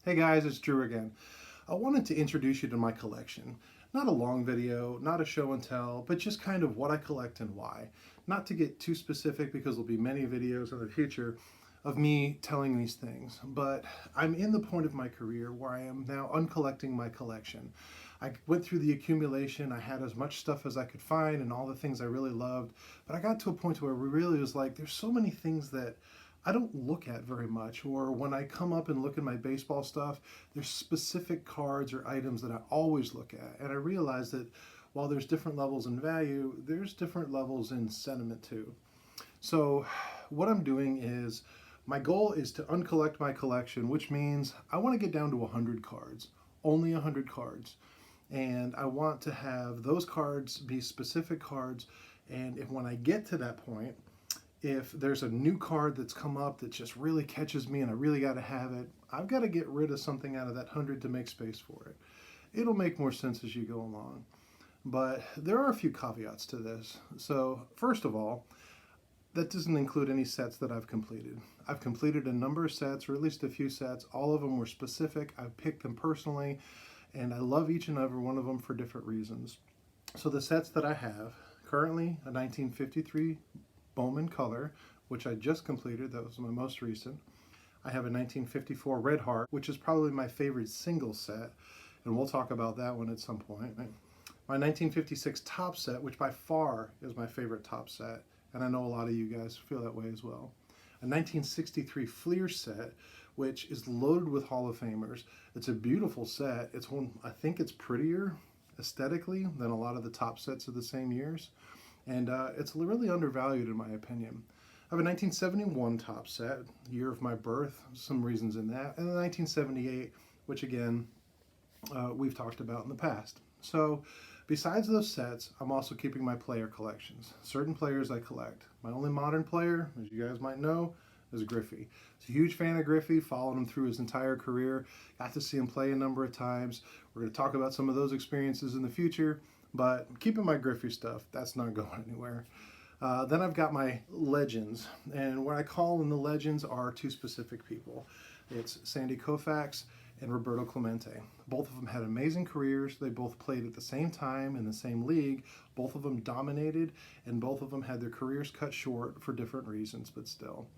Hey guys, it's Drew again. I wanted to introduce you to my collection. Not a long video, not a show and tell, but just kind of what I collect and why. Not to get too specific because there'll be many videos in the future of me telling these things, but I'm in the point of my career where I am now uncollecting my collection. I went through the accumulation, I had as much stuff as I could find and all the things I really loved, but I got to a point where it really was like, there's so many things that I don't look at very much, or when I come up and look at my baseball stuff, there's specific cards or items that I always look at. And I realize that while there's different levels in value, there's different levels in sentiment too. So what I'm doing is, my goal is to uncollect my collection, which means I want to get down to 100 cards, only 100 cards. And I want to have those cards be specific cards. And if when I get to that point, if there's a new card that's come up that just really catches me and I really got to have it, I've got to get rid of something out of that 100 to make space for it. It'll make more sense as you go along. But there are a few caveats to this. So first of all, that doesn't include any sets that I've completed. I've completed a number of sets, or at least a few sets. All of them were specific. I've picked them personally, and I love each and every one of them for different reasons. So the sets that I have, currently a 1953 Bowman Color, which I just completed. That was my most recent. I have a 1954 Red Heart, which is probably my favorite single set, and we'll talk about that one at some point. My 1956 Top Set, which by far is my favorite Top Set, and I know a lot of you guys feel that way as well. A 1963 Fleer set, which is loaded with Hall of Famers. It's a beautiful set. It's one, I think it's prettier aesthetically than a lot of the top sets of the same years. And it's really undervalued in my opinion. I have a 1971 Top Set, year of my birth, some reasons in that, and the 1978, which again, we've talked about in the past. So besides those sets, I'm also keeping my player collections. Certain players I collect. My only modern player, as you guys might know, is Griffey. I was a huge fan of Griffey, followed him through his entire career, got to see him play a number of times. We're going to talk about some of those experiences in the future. But keeping my Griffey stuff, that's not going anywhere. Then I've got my legends, and what I call in the legends are two specific people. It's Sandy Koufax and Roberto Clemente. Both of them had amazing careers. They both played at the same time in the same league. Both of them dominated, and both of them had their careers cut short for different reasons, but still.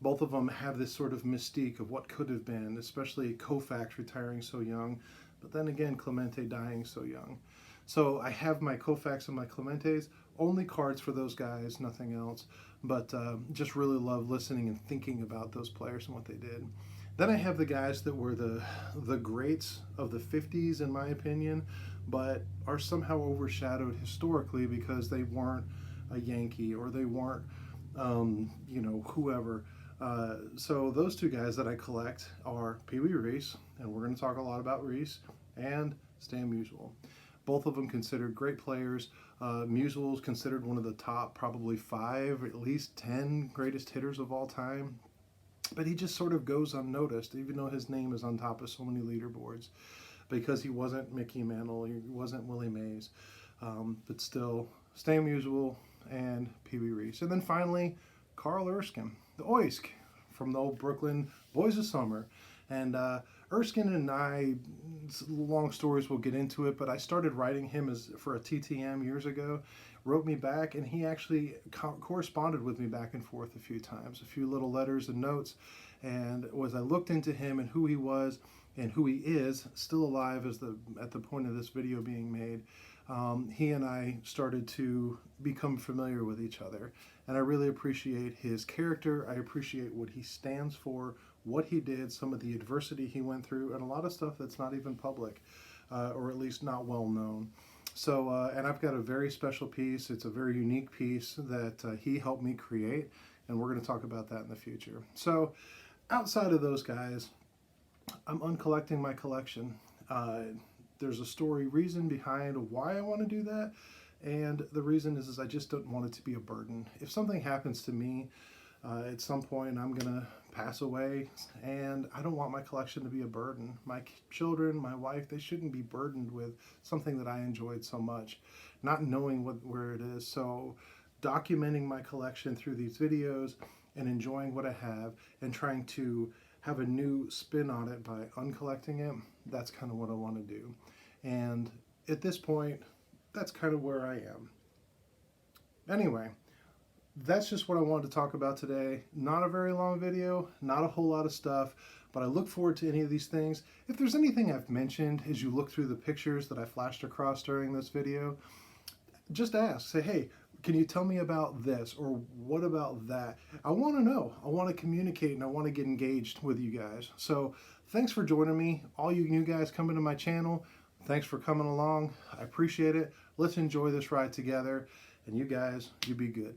Both of them have this sort of mystique of what could have been, especially Koufax retiring so young, but then again, Clemente dying so young. So I have my Koufax and my Clementes, only cards for those guys, nothing else, but just really love listening and thinking about those players and what they did. Then I have the guys that were the greats of the 50s, in my opinion, but are somehow overshadowed historically because they weren't a Yankee or they weren't, whoever. So those two guys that I collect are Pee Wee Reese, and we're going to talk a lot about Reese, and Stan Musial. Both of them considered great players. Musial is considered one of the top probably 5, at least 10 greatest hitters of all time. But he just sort of goes unnoticed, even though his name is on top of so many leaderboards, because he wasn't Mickey Mantle, he wasn't Willie Mays. But still, Stan Musial and Pee Wee Reese. And then finally, Carl Erskine, the Oysk, from the old Brooklyn Boys of Summer. And Erskine and I, long stories, we'll get into it, but I started writing him for a TTM years ago, wrote me back, and he actually corresponded with me back and forth a few times, a few little letters and notes. And as I looked into him and who he was and who he is, still alive at the point of this video being made, he and I started to become familiar with each other. And I really appreciate his character. I appreciate what he stands for, what he did, some of the adversity he went through, and a lot of stuff that's not even public, or at least not well known. So, and I've got a very special piece. It's a very unique piece that he helped me create, and we're going to talk about that in the future. So, outside of those guys, I'm uncollecting my collection. There's a reason behind why I want to do that, and the reason is I just don't want it to be a burden. If something happens to me, at some point I'm gonna pass away, and I don't want my collection to be a burden. My children, my wife, they shouldn't be burdened with something that I enjoyed so much, not knowing where it is. So documenting my collection through these videos and enjoying what I have and trying to have a new spin on it by uncollecting it. That's kind of what I want to do. And at this point, that's kind of where I am. Anyway, that's just what I wanted to talk about today. Not a very long video, not a whole lot of stuff, but I look forward to any of these things. If there's anything I've mentioned as you look through the pictures that I flashed across during this video, just ask. Say, hey, can you tell me about this, or what about that? I want to know. I want to communicate, and I want to get engaged with you guys. So thanks for joining me. All you new guys coming to my channel, thanks for coming along. I appreciate it. Let's enjoy this ride together. And you guys, you be good.